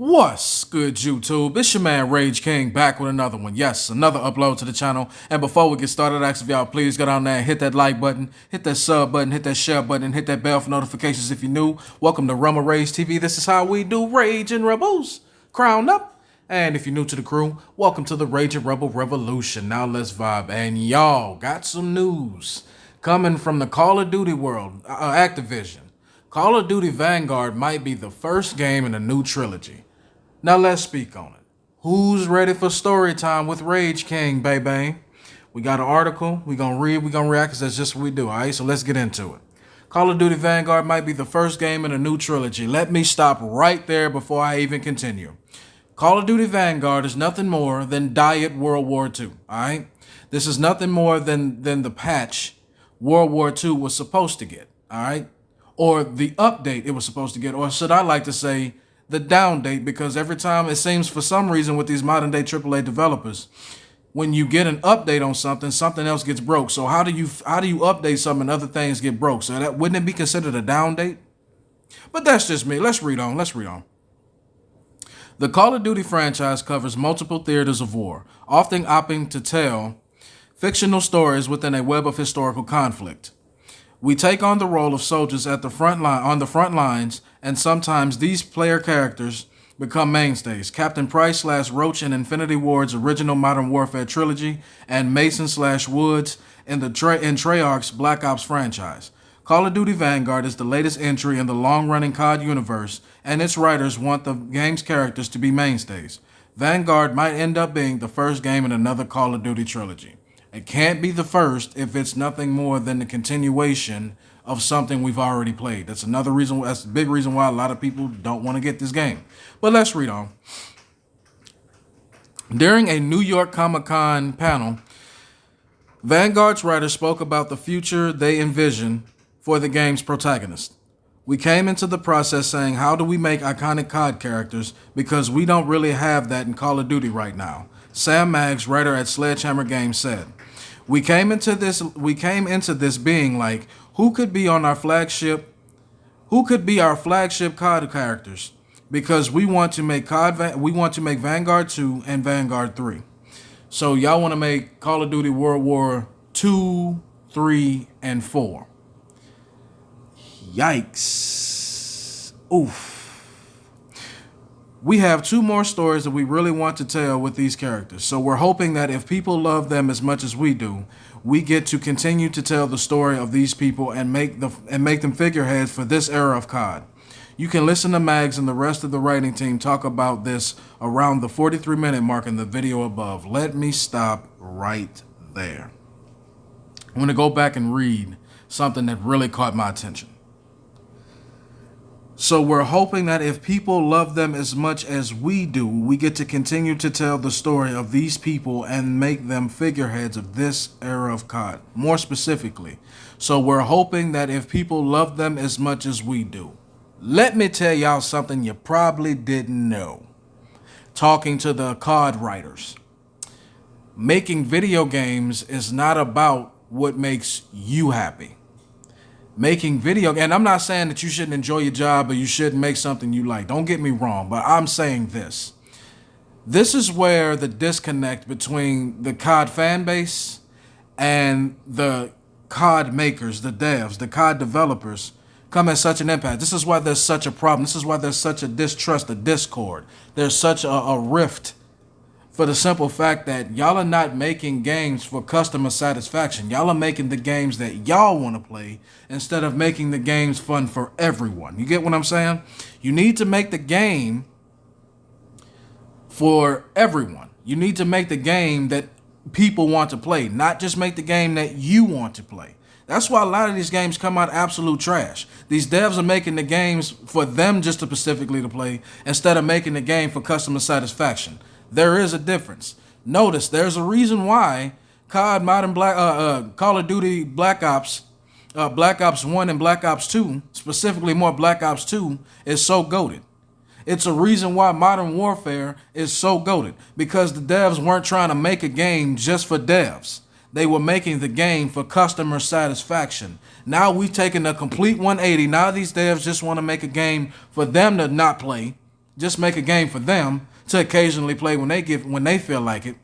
What's good, YouTube? It's your man Rage King back with another one. Yes, another upload to the channel. And before we get started, I ask if y'all please go down there and hit that like button, hit that sub button, hit that share button, and hit that bell for notifications if you're new. Welcome to Rumble Rage TV. This is how we do Rage and Rebels. Crown up. And if you're new to the crew, welcome to the Rage and Rebel Revolution. Now let's vibe. And y'all got some news coming from the Call of Duty world, Activision. Call of Duty Vanguard might be the first game in a new trilogy. Now let's speak on it. Who's ready for story time with Rage King, baby? We got an article. We're going to read. We're going to react because that's just what we do, all right? So let's get into it. Call of Duty Vanguard might be the first game in a new trilogy. Let me stop right there before I even continue. Call of Duty Vanguard is nothing more than Diet World War II, all right? This is nothing more than the patch World War II was supposed to get, all right? Or the update it was supposed to get, or should I like to say the down date, because every time it seems for some reason with these modern day AAA developers, when you get an update on something, something else gets broke. So how do you update something and other things get broke? So that wouldn't it be considered a down date? But that's just me. Let's read on. The Call of Duty franchise covers multiple theaters of war, often opting to tell fictional stories within a web of historical conflict. We take on the role of soldiers at the front lines, and sometimes these player characters become mainstays. Captain Price / Roach in Infinity Ward's original Modern Warfare trilogy, and Mason / Woods in Treyarch's Black Ops franchise. Call of Duty Vanguard is the latest entry in the long-running COD universe, and its writers want the game's characters to be mainstays. Vanguard might end up being the first game in another Call of Duty trilogy. It can't be the first if it's nothing more than the continuation of something we've already played. That's another reason. That's the big reason why a lot of people don't want to get this game. But let's read on. During a New York Comic-Con panel, Vanguard's writers spoke about the future they envision for the game's protagonist. We came into the process saying, how do we make iconic COD characters, because we don't really have that in Call of Duty right now. Sam Maggs, writer at Sledgehammer Games, said, We came into this being like, who could be our flagship COD characters? Because we want to make Vanguard 2 and Vanguard 3. So y'all want to make Call of Duty World War 2, 3, and 4. Yikes. Oof. We have 2 more stories that we really want to tell with these characters. So we're hoping that if people love them as much as we do, we get to continue to tell the story of these people and make them figureheads for this era of COD. You can listen to Mags and the rest of the writing team talk about this around the 43-minute mark in the video above. Let me stop right there. I'm going to go back and read something that really caught my attention. So we're hoping that if people love them as much as we do, we get to continue to tell the story of these people and make them figureheads of this era of COD. More specifically, so we're hoping that if people love them as much as we do. Let me tell y'all something you probably didn't know. Talking to the COD writers. Making video games is not about what makes you happy. Making video, and I'm not saying that you shouldn't enjoy your job or you shouldn't make something you like. Don't get me wrong, but I'm saying this. This is where the disconnect between the COD fan base and the COD makers, the devs, the COD developers come at such an impact. This is why there's such a problem. This is why there's such a distrust, a discord. There's such a rift. For the simple fact that y'all are not making games for customer satisfaction. Y'all are making the games that y'all want to play instead of making the games fun for everyone. You get what I'm saying? You need to make the game for everyone. You need to make the game that people want to play, not just make the game that you want to play. That's why a lot of these games come out absolute trash. These devs are making the games for them just specifically to play instead of making the game for customer satisfaction. There is a difference. Notice there's a reason why Call of Duty Black Ops 1 and Black Ops 2, specifically more Black Ops 2, is so goated. It's a reason why Modern Warfare is so goated, because the devs weren't trying to make a game just for devs. They were making the game for customer satisfaction. Now we've taken a complete 180. Now these devs just want to make a game for them to not play Just make a game for them to occasionally play when they feel like it,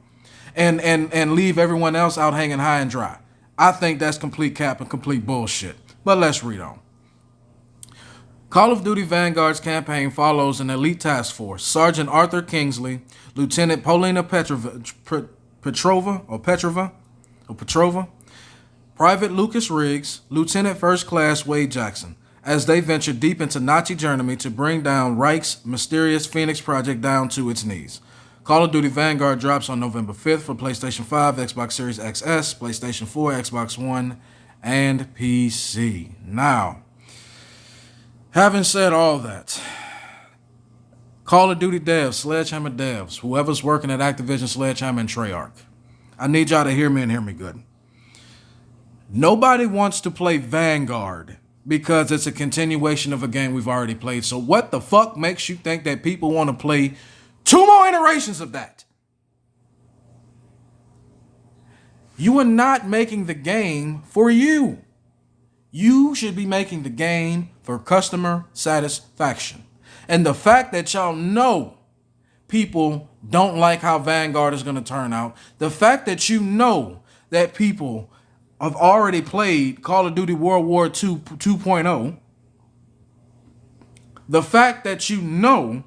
and leave everyone else out hanging high and dry. I think that's complete cap and complete bullshit. But let's read on. Call of Duty Vanguard's campaign follows an elite task force: Sergeant Arthur Kingsley, Lieutenant Polina Petrova, Private Lucas Riggs, Lieutenant First Class Wade Jackson, as they venture deep into Nazi Germany to bring down Reich's mysterious Phoenix Project down to its knees. Call of Duty Vanguard drops on November 5th for PlayStation 5, Xbox Series XS, PlayStation 4, Xbox One, and PC. Now, having said all that, Call of Duty devs, Sledgehammer devs, whoever's working at Activision, Sledgehammer, and Treyarch, I need y'all to hear me and hear me good. Nobody wants to play Vanguard because it's a continuation of a game we've already played. So what the fuck makes you think that people want to play 2 more iterations of that? You are not making the game for you. You should be making the game for customer satisfaction. And the fact that y'all know people don't like how Vanguard is going to turn out, the fact that you know that people have already played Call of Duty World War II 2.0, the fact that you know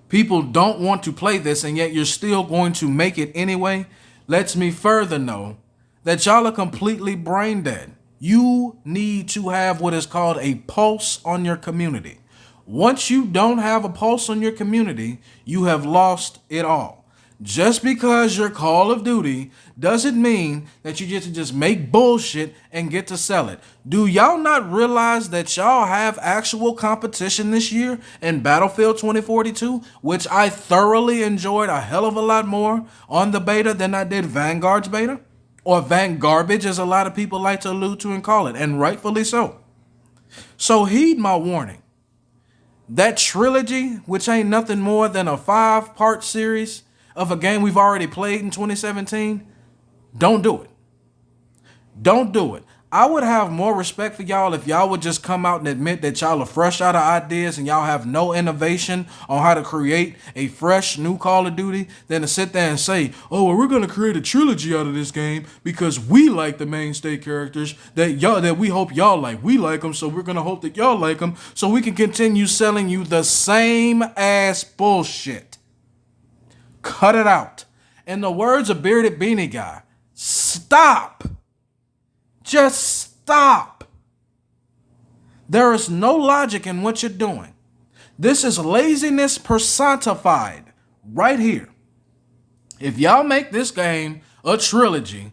people don't want to play this and yet you're still going to make it anyway, lets me further know that y'all are completely brain dead. You need to have what is called a pulse on your community. Once you don't have a pulse on your community, you have lost it all. Just because you're Call of Duty doesn't mean that you get to just make bullshit and get to sell it. Do y'all not realize that y'all have actual competition this year in Battlefield 2042, which I thoroughly enjoyed a hell of a lot more on the beta than I did Vanguard's beta? Or Vangarbage, as a lot of people like to allude to and call it, and rightfully so. So heed my warning. That trilogy, which ain't nothing more than a 5-part series of a game we've already played in 2017, don't do it. Don't do it. I would have more respect for y'all if y'all would just come out and admit that y'all are fresh out of ideas and y'all have no innovation on how to create a fresh new Call of Duty than to sit there and say, oh, well, we're going to create a trilogy out of this game because we like the mainstay characters that we hope y'all like. We like them, so we're going to hope that y'all like them so we can continue selling you the same ass bullshit. Cut it out. In the words of Bearded Beanie Guy, stop. Just stop. There is no logic in what you're doing. This is laziness personified right here. If y'all make this game a trilogy,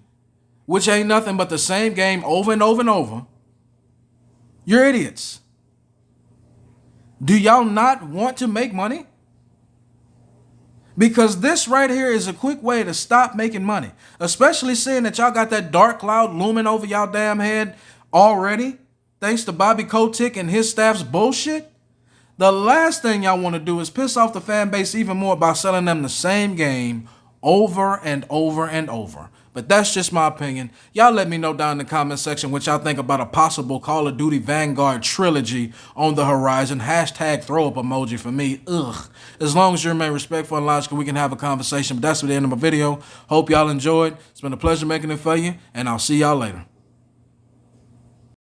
which ain't nothing but the same game over and over and over, you're idiots. Do y'all not want to make money? Because this right here is a quick way to stop making money. Especially seeing that y'all got that dark cloud looming over y'all damn head already. Thanks to Bobby Kotick and his staff's bullshit. The last thing y'all want to do is piss off the fan base even more by selling them the same game over and over and over. But that's just my opinion. Y'all let me know down in the comment section what y'all think about a possible Call of Duty Vanguard trilogy on the horizon. Hashtag throw up emoji for me. Ugh. As long as you remain respectful and logical, we can have a conversation. But that's the end of my video. Hope y'all enjoyed. It's been a pleasure making it for you, and I'll see y'all later.